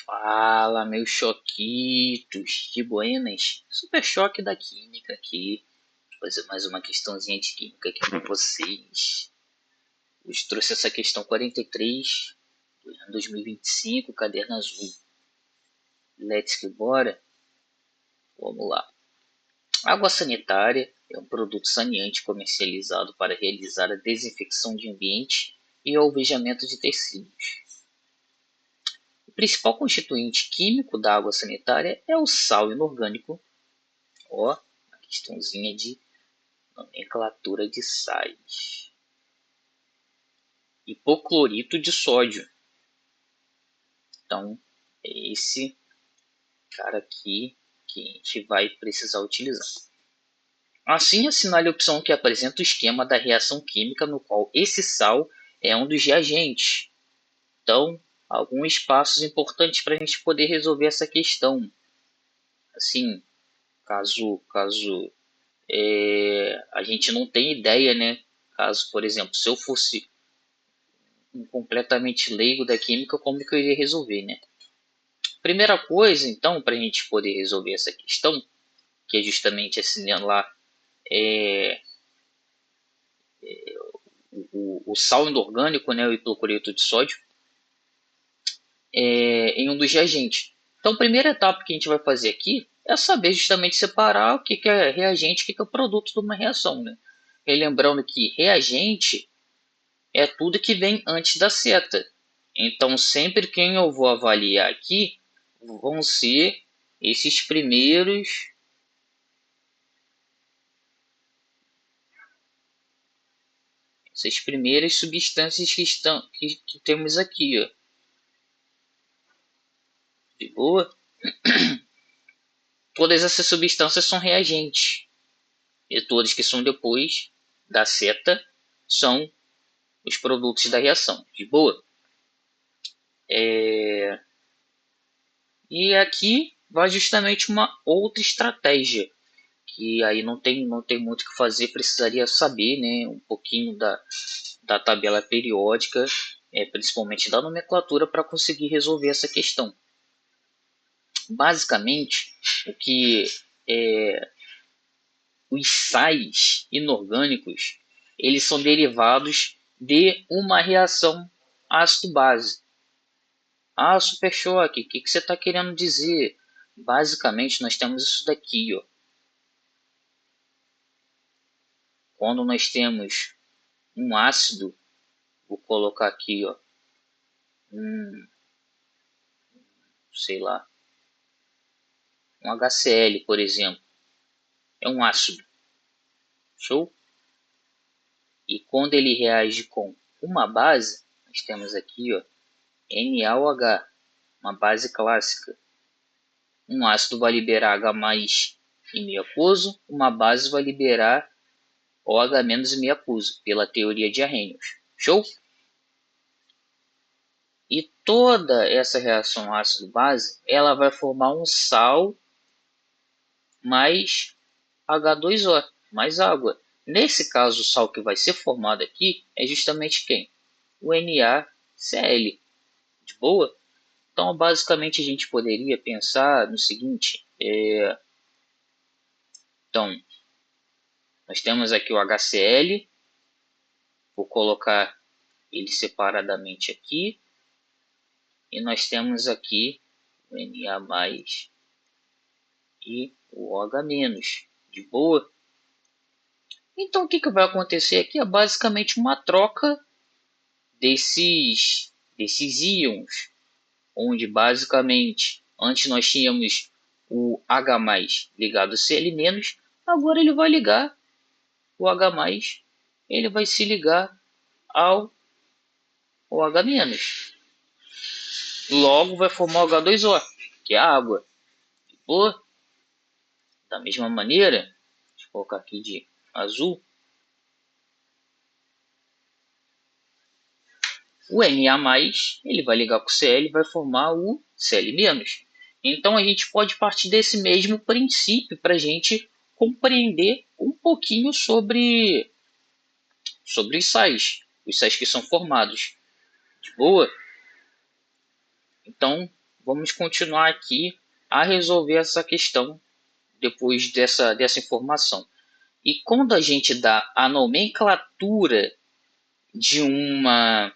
Fala, meus choquitos de buenas. Super choque da química aqui. Vou fazer mais uma questãozinha de química aqui com vocês. Hoje trouxe essa questão 43 do ano 2025, caderno azul. Let's que bora. Vamos lá. Água sanitária é um produto saneante comercializado para realizar a desinfecção de ambientes e o alvejamento de tecidos. O principal constituinte químico da água sanitária é o sal inorgânico. Ó, uma questãozinha de nomenclatura de sais. Hipoclorito de sódio. Então, é esse cara aqui que a gente vai precisar utilizar. Assim, assinale a opção que apresenta o esquema da reação química no qual esse sal é um dos reagentes. Então, alguns passos importantes para a gente poder resolver essa questão. Assim, caso a gente não tenha ideia, né? Caso, por exemplo, se eu fosse completamente leigo da química, como que eu iria resolver, né? Primeira coisa, então, para a gente poder resolver essa questão, que é justamente assinalar o sal inorgânico, né, o hipocloreto de sódio, em um dos reagentes. Então, a primeira etapa que a gente vai fazer aqui é saber justamente separar o que é reagente e o que é produto de uma reação, né? E lembrando que reagente é tudo que vem antes da seta. Então, sempre quem eu vou avaliar aqui vão ser esses essas primeiras substâncias que temos aqui, ó. De boa? Todas essas substâncias são reagentes. E todas que são depois da seta são os produtos da reação. De boa? E aqui vai justamente uma outra estratégia, que aí não tem muito o que fazer, precisaria saber, né, um pouquinho da tabela periódica, principalmente da nomenclatura, para conseguir resolver essa questão. Basicamente, o que os sais inorgânicos, eles são derivados de uma reação ácido-base. Ah, super choque, o que você está querendo dizer? Basicamente, nós temos isso daqui, ó. Quando nós temos um ácido, vou colocar aqui, ó, sei lá, um HCl, por exemplo, é um ácido, show? E quando ele reage com uma base, nós temos aqui, ó, NaOH, uma base clássica. Um ácido vai liberar H+ em meio aquoso, uma base vai liberar OH- em meio aquoso, pela teoria de Arrhenius. Show? E toda essa reação ácido-base, ela vai formar um sal mais H2O, mais água. Nesse caso, o sal que vai ser formado aqui é justamente quem? O NaCl. De boa? Então, basicamente, a gente poderia pensar no seguinte. Então, nós temos aqui o HCl. Vou colocar ele separadamente aqui. E nós temos aqui o Na+, e o OH-. De boa? Então, o que vai acontecer aqui é basicamente uma troca desses íons, onde basicamente antes nós tínhamos o H+ ligado ao Cl-, agora ele vai ligar o H+, ele vai se ligar ao OH-. Logo vai formar o H2O, que é a água. De boa? Da mesma maneira, deixa eu colocar aqui de azul, o Na+, ele vai ligar com o Cl e vai formar o Cl-. Então a gente pode partir desse mesmo princípio para a gente compreender um pouquinho sobre os sais que são formados. De boa? Então vamos continuar aqui a resolver essa questão depois dessa informação. E quando a gente dá a nomenclatura de um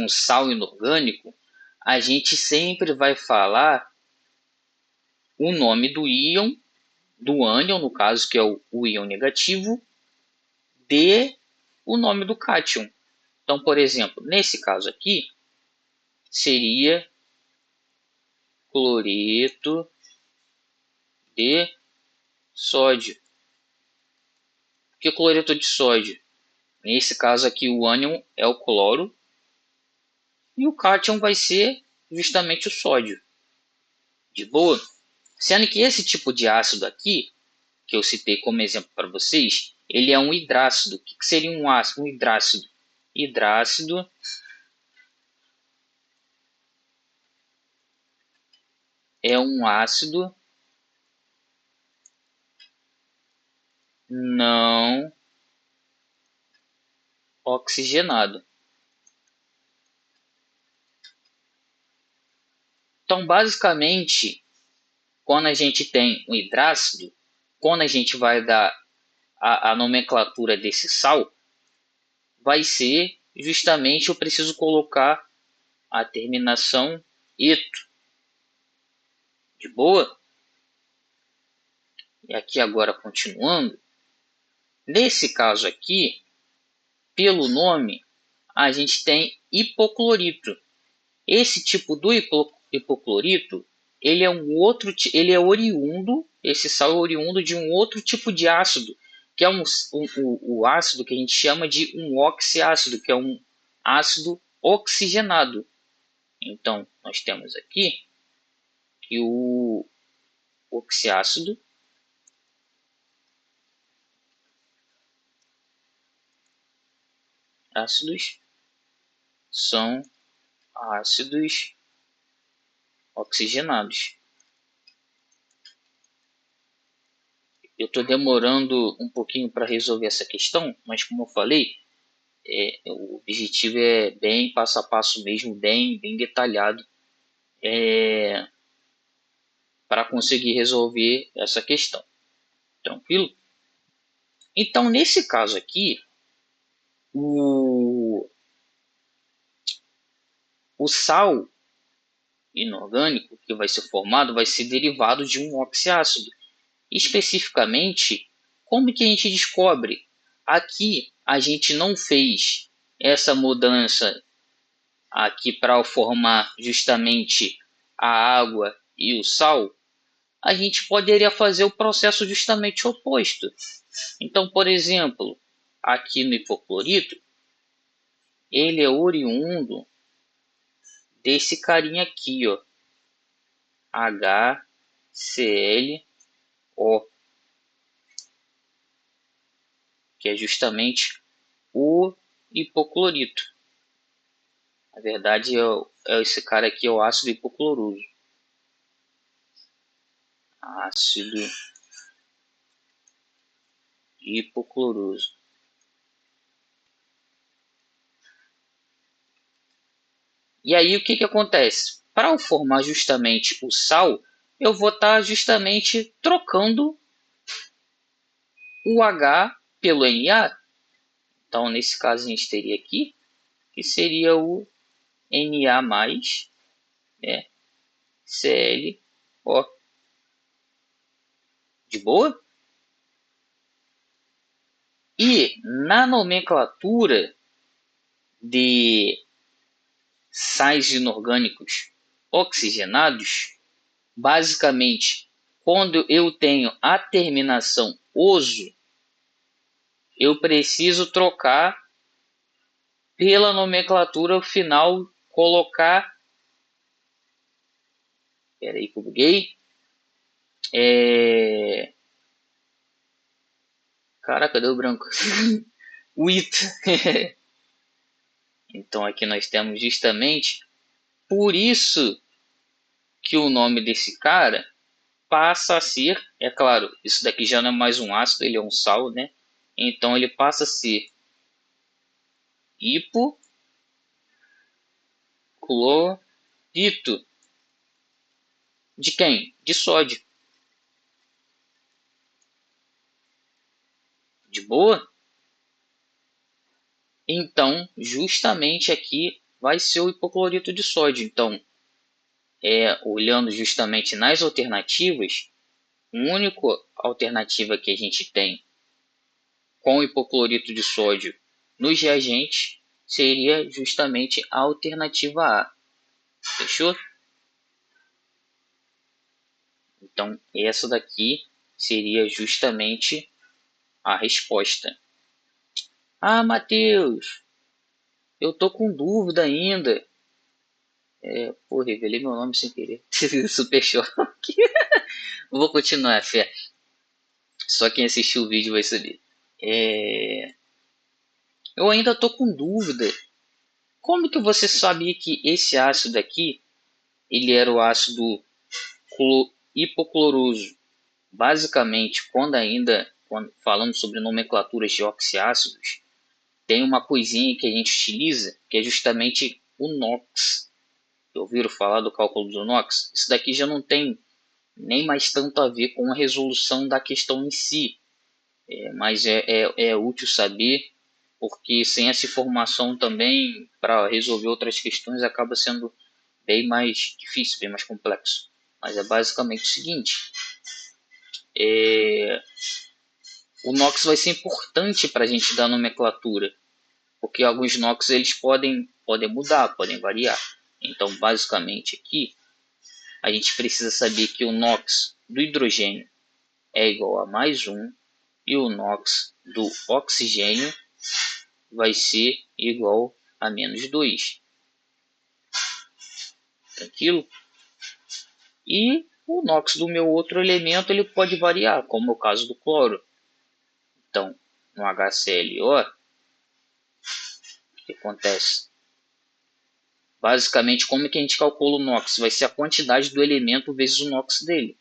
sal inorgânico, a gente sempre vai falar o nome do íon, do ânion, no caso, que é o íon negativo, de o nome do cátion. Então, por exemplo, nesse caso aqui, seria cloreto de sódio. Por que cloreto de sódio? Nesse caso aqui, o ânion é o cloro e o cátion vai ser justamente o sódio. De boa? Sendo que esse tipo de ácido aqui, que eu citei como exemplo para vocês, ele é um hidrácido. O que seria um ácido? Um hidrácido. Hidrácido é um ácido não oxigenado. Então, basicamente, quando a gente tem um hidrácido, quando a gente vai dar a nomenclatura desse sal, vai ser justamente, eu preciso colocar a terminação eto. De boa? E aqui agora continuando. Nesse caso aqui, pelo nome, a gente tem hipoclorito. Esse tipo do hipoclorito, ele é oriundo, esse sal é oriundo de um outro tipo de ácido, que é o ácido que a gente chama de um oxiácido, que é um ácido oxigenado. Então, nós temos aqui que o oxiácido ácidos são ácidos oxigenados. Eu estou demorando um pouquinho para resolver essa questão, mas como eu falei, o objetivo é bem passo a passo mesmo, bem detalhado, para conseguir resolver essa questão. Tranquilo? Então, nesse caso aqui, o sal inorgânico que vai ser formado vai ser derivado de um oxiácido. Especificamente, como que a gente descobre? Aqui a gente não fez essa mudança aqui para formar justamente a água e o sal. A gente poderia fazer o processo justamente oposto. Então, por exemplo, aqui no hipoclorito, ele é oriundo desse carinha aqui, ó, HClO, que é justamente o hipoclorito. Na verdade, esse cara aqui é o ácido hipocloroso. Ácido hipocloroso. E aí o que acontece? Para eu formar justamente o sal, eu vou estar justamente trocando o H pelo Na. Então, nesse caso, a gente teria aqui, que seria o Na+, né, ClO. De boa? E na nomenclatura de sais inorgânicos oxigenados, basicamente, quando eu tenho a terminação oso, eu preciso trocar pela nomenclatura final, colocar. Espera aí que eu buguei. Caraca, deu branco. With. Então aqui nós temos justamente por isso que o nome desse cara passa a ser, é claro, isso daqui já não é mais um ácido, ele é um sal, né? Então ele passa a ser hipoclorito. clorito. De quem? De sódio. De boa? Então, justamente aqui vai ser o hipoclorito de sódio. Então, olhando justamente nas alternativas, a única alternativa que a gente tem com hipoclorito de sódio nos reagentes seria justamente a alternativa A. Fechou? Então, essa daqui seria justamente a resposta. Ah, Matheus, eu tô com dúvida ainda. Revelei meu nome sem querer. Super choque. Vou continuar, fé. Só quem assistiu o vídeo vai saber. Eu ainda tô com dúvida. Como que você sabia que esse ácido aqui, ele era o ácido hipocloroso? Basicamente, quando falando sobre nomenclaturas de oxiácidos, tem uma coisinha que a gente utiliza, que é justamente o NOx. Ouviram falar do cálculo do NOx? Isso daqui já não tem nem mais tanto a ver com a resolução da questão em si, mas é útil saber, porque sem essa informação também, para resolver outras questões, acaba sendo bem mais difícil, bem mais complexo. Mas é basicamente o seguinte, o NOx vai ser importante para a gente dar nomenclatura, porque alguns NOx eles podem mudar, podem variar. Então, basicamente aqui, a gente precisa saber que o NOx do hidrogênio é igual a mais 1 e o NOx do oxigênio vai ser igual a menos 2. Tranquilo? E o NOx do meu outro elemento ele pode variar, como é o caso do cloro. Então, no HClO, o que acontece? Basicamente, como é que a gente calcula o NOx? Vai ser a quantidade do elemento vezes o NOx dele.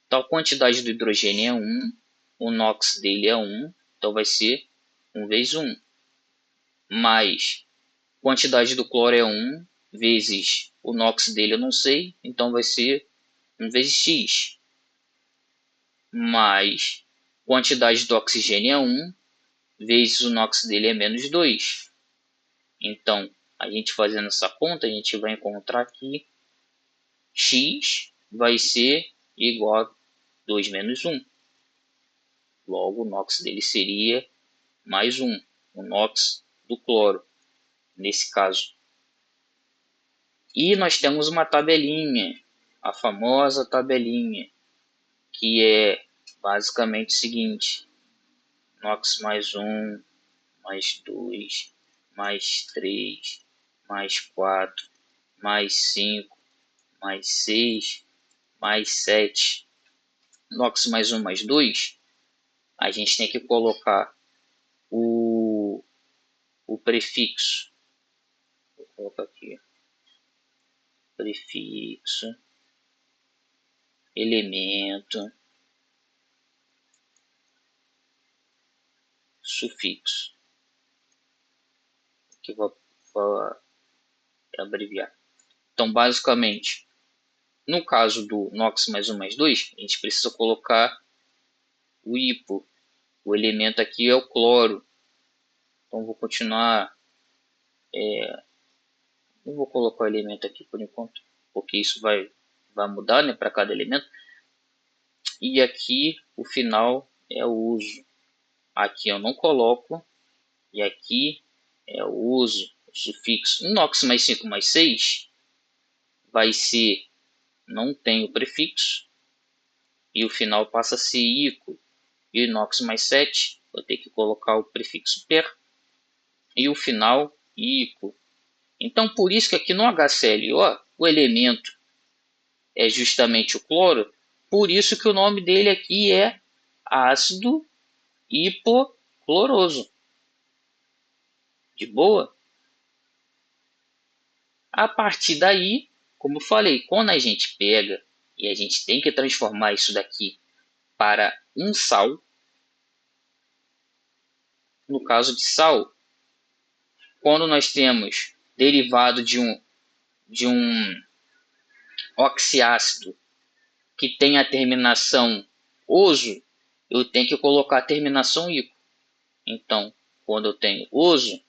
Então, a quantidade do hidrogênio é 1, o NOx dele é 1, então vai ser 1 vezes 1. Mais a quantidade do cloro é 1, vezes o NOx dele eu não sei, então vai ser 1 vezes x. Mais a quantidade do oxigênio é 1, vezes o NOx dele é menos 2. Então, a gente fazendo essa conta, a gente vai encontrar que x vai ser igual a 2 menos 1. Logo, o NOx dele seria mais 1, o NOx do cloro, nesse caso. E nós temos uma tabelinha, a famosa tabelinha, que é basicamente o seguinte: NOx mais 1, mais 2, mais 3, mais 4, mais 5, mais 6, mais 7. NOx mais 1, mais 2, a gente tem que colocar o prefixo. Vou colocar aqui. Prefixo, elemento, sufixo. Aqui vou abreviar. Então, basicamente, no caso do NOx mais 1 mais 2, a gente precisa colocar o hipo. O elemento aqui é o cloro. Então, vou continuar. Não vou colocar o elemento aqui por enquanto, porque isso vai mudar, né, para cada elemento. E aqui o final é o uso. Aqui eu não coloco. E aqui é o uso, o sufixo. NOx mais 5 mais 6 vai ser, não tem o prefixo. E o final passa a ser ico. E o NOx mais 7, vou ter que colocar o prefixo per. E o final, ico. Então, por isso que aqui no HClO, o elemento é justamente o cloro. Por isso que o nome dele aqui é ácido hipocloroso. De boa? A partir daí, como eu falei, quando a gente pega e a gente tem que transformar isso daqui para um sal, no caso de sal, quando nós temos derivado de um de um oxiácido que tem a terminação oso, eu tenho que colocar a terminação ico. Então, quando eu tenho oso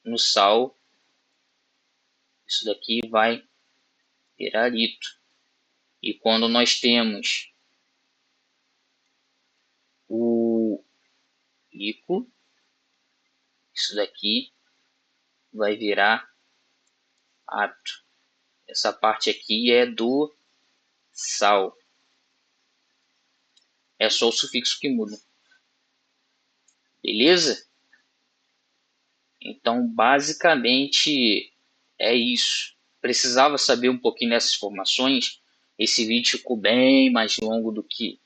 no sal, isso daqui vai virar ito. E quando nós temos o ico, isso daqui vai virar ato. Essa parte aqui é do sal. É só o sufixo que muda. Beleza? Então, basicamente, é isso. Precisava saber um pouquinho dessas informações. Esse vídeo ficou bem mais longo do que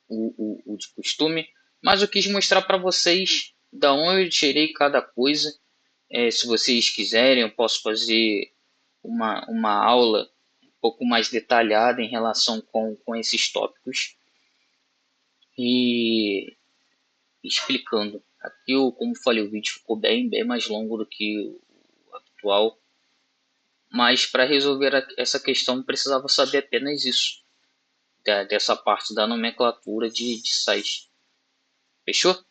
o de costume, mas eu quis mostrar para vocês da onde eu tirei cada coisa. Se vocês quiserem, eu posso fazer uma aula um pouco mais detalhada em relação com esses tópicos e explicando. Aqui, como falei, o vídeo ficou bem mais longo do que o habitual, mas para resolver essa questão precisava saber apenas isso, dessa parte da nomenclatura de sais. Fechou? Se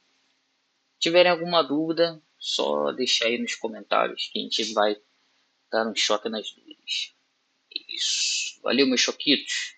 tiverem alguma dúvida, só deixar aí nos comentários que a gente vai dar um choque nas dúvidas. Isso. Valeu, meus choquitos.